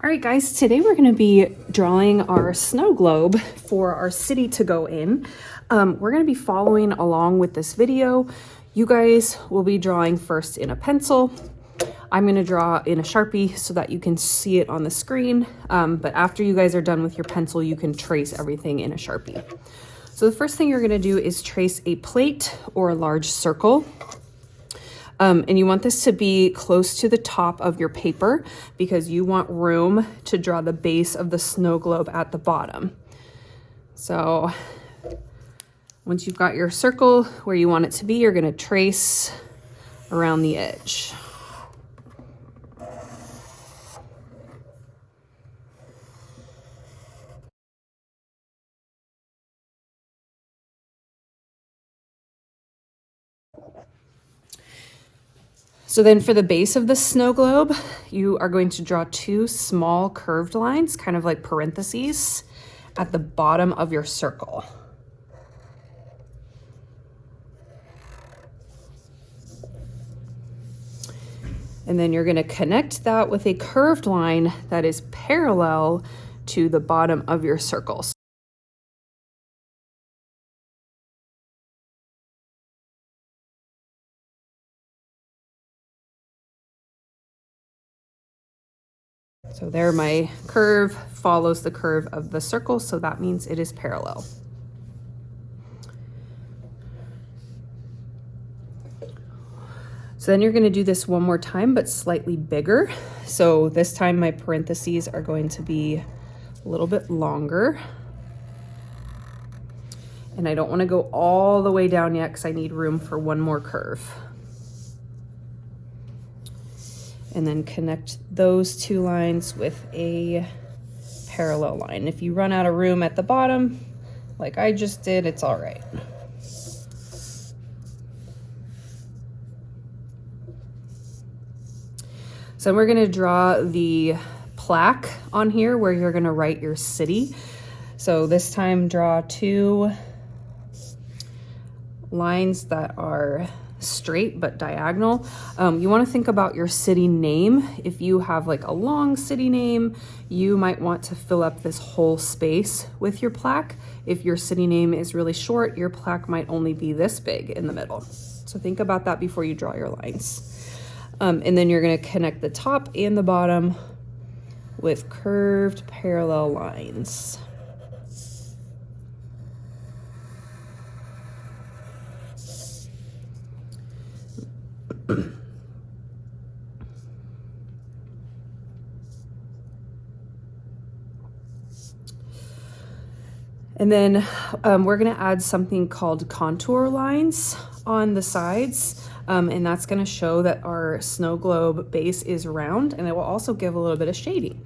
All right, guys, today we're going to be drawing our snow globe for our city to go in. We're going to be following along with this video. You guys will be drawing first in a pencil. I'm going to draw in a Sharpie so that you can see it on the screen. But after you guys are done with your pencil, you can trace everything in a Sharpie. So the first thing you're going to do is trace a plate or a large circle. And you want this to be close to the top of your paper because you want room to draw the base of the snow globe at the bottom. So once you've got your circle where you want it to be, you're going to trace around the edge. So then for the base of the snow globe, you are going to draw two small curved lines, kind of like parentheses, at the bottom of your circle. And then you're going to connect that with a curved line that is parallel to the bottom of your circle. So there, my curve follows the curve of the circle, so that means it is parallel. So then you're going to do this one more time, but slightly bigger. So this time my parentheses are going to be a little bit longer. And I don't want to go all the way down yet because I need room for one more curve. And then connect those two lines with a parallel line. If you run out of room at the bottom, like I just did, it's all right. So we're gonna draw the plaque on here where you're gonna write your city. So this time draw two lines that are straight but diagonal. You want to think about your city name. If you have like a long city name, you might want to fill up this whole space with your plaque. If your city name is really short, your plaque might only be this big in the middle. So think about that before you draw your lines. And then you're going to connect the top and the bottom with curved parallel lines. And then we're going to add something called contour lines on the sides. And that's going to show that our snow globe base is round, and it will also give a little bit of shading.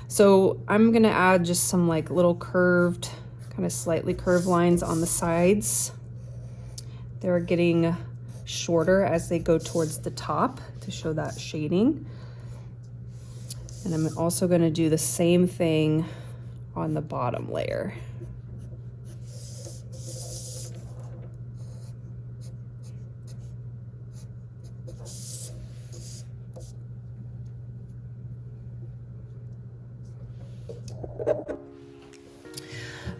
So I'm going to add just some like little curved, kind of slightly curved lines on the sides. They're getting shorter as they go towards the top to show that shading. And I'm also going to do the same thing on the bottom layer.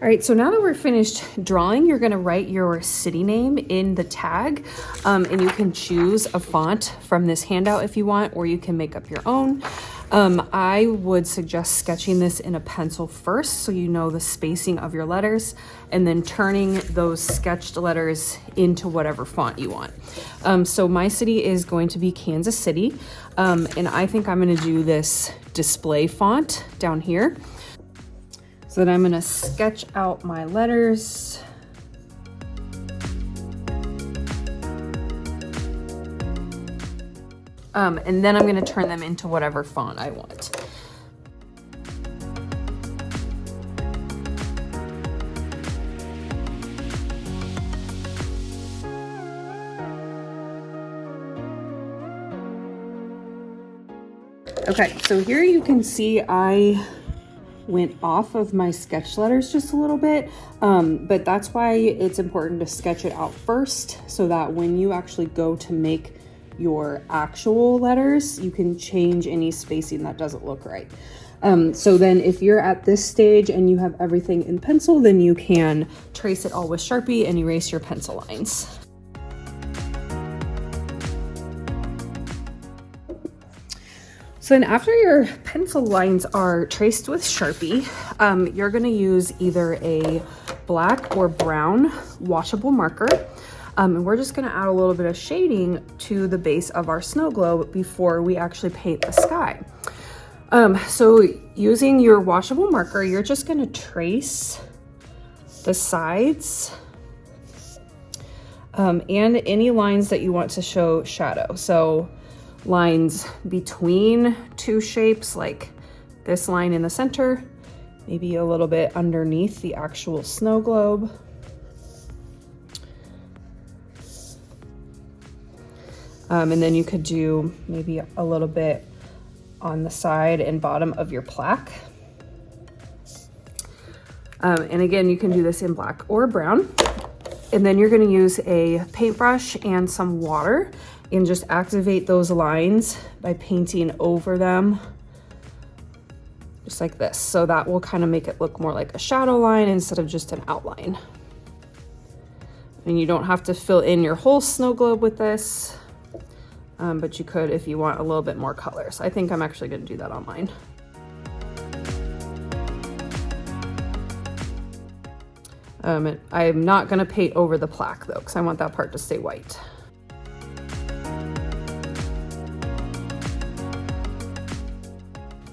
All right, so now that we're finished drawing, you're gonna write your city name in the tag, and you can choose a font from this handout if you want, or you can make up your own. I would suggest sketching this in a pencil first so you know the spacing of your letters, and then turning those sketched letters into whatever font you want. So my city is going to be Kansas City, and I think I'm gonna do this display font down here. So then I'm going to sketch out my letters. And then I'm going to turn them into whatever font I want. Okay, so here you can see I went off of my sketch letters just a little bit, but that's why it's important to sketch it out first so that when you actually go to make your actual letters, you can change any spacing that doesn't look right. So then if you're at this stage and you have everything in pencil, then you can trace it all with Sharpie and erase your pencil lines. So then after your pencil lines are traced with Sharpie, you're gonna use either a black or brown washable marker. And we're just gonna add a little bit of shading to the base of our snow globe before we actually paint the sky. So using your washable marker, you're just gonna trace the sides and any lines that you want to show shadow. So lines between two shapes, like this line in the center, maybe a little bit underneath the actual snow globe. And then you could do maybe a little bit on the side and bottom of your plaque. And again, you can do this in black or brown. And then you're gonna use a paintbrush and some water and just activate those lines by painting over them, just like this. So that will kind of make it look more like a shadow line instead of just an outline. And you don't have to fill in your whole snow globe with this, but you could if you want a little bit more color. So I think I'm actually gonna do that on mine. I'm not gonna paint over the plaque though, because I want that part to stay white.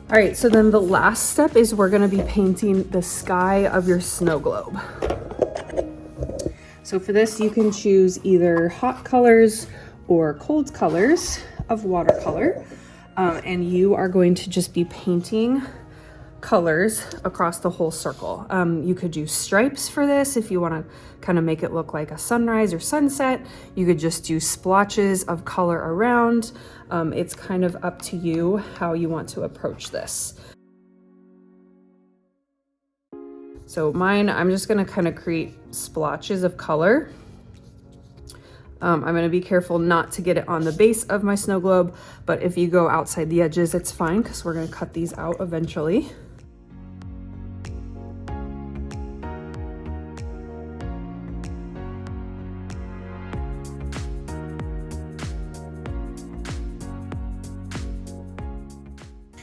All right, so then the last step is we're gonna be painting the sky of your snow globe. So for this, you can choose either hot colors or cold colors of watercolor. And you are going to just be painting colors across the whole circle. You could use stripes for this if you wanna kind of make it look like a sunrise or sunset. You could just do splotches of color around. It's kind of up to you how you want to approach this. So mine, I'm just gonna kind of create splotches of color. I'm gonna be careful not to get it on the base of my snow globe, but if you go outside the edges, it's fine because we're gonna cut these out eventually.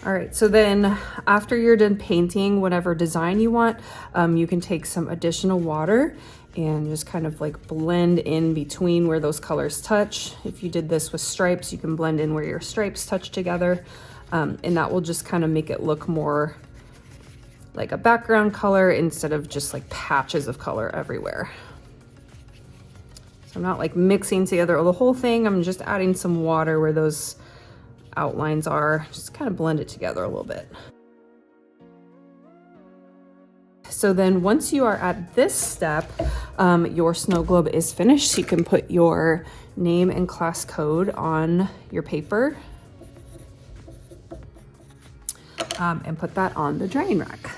All right, so then after you're done painting whatever design you want, you can take some additional water and just kind of like blend in between where those colors touch. If you did this with stripes, you can blend in where your stripes touch together, and that will just kind of make it look more like a background color instead of just like patches of color everywhere. So I'm not like mixing together the whole thing, I'm just adding some water where those outlines are, just kind of blend it together a little bit. So then once you are at this step, your snow globe is finished. So you can put your name and class code on your paper and put that on the drying rack.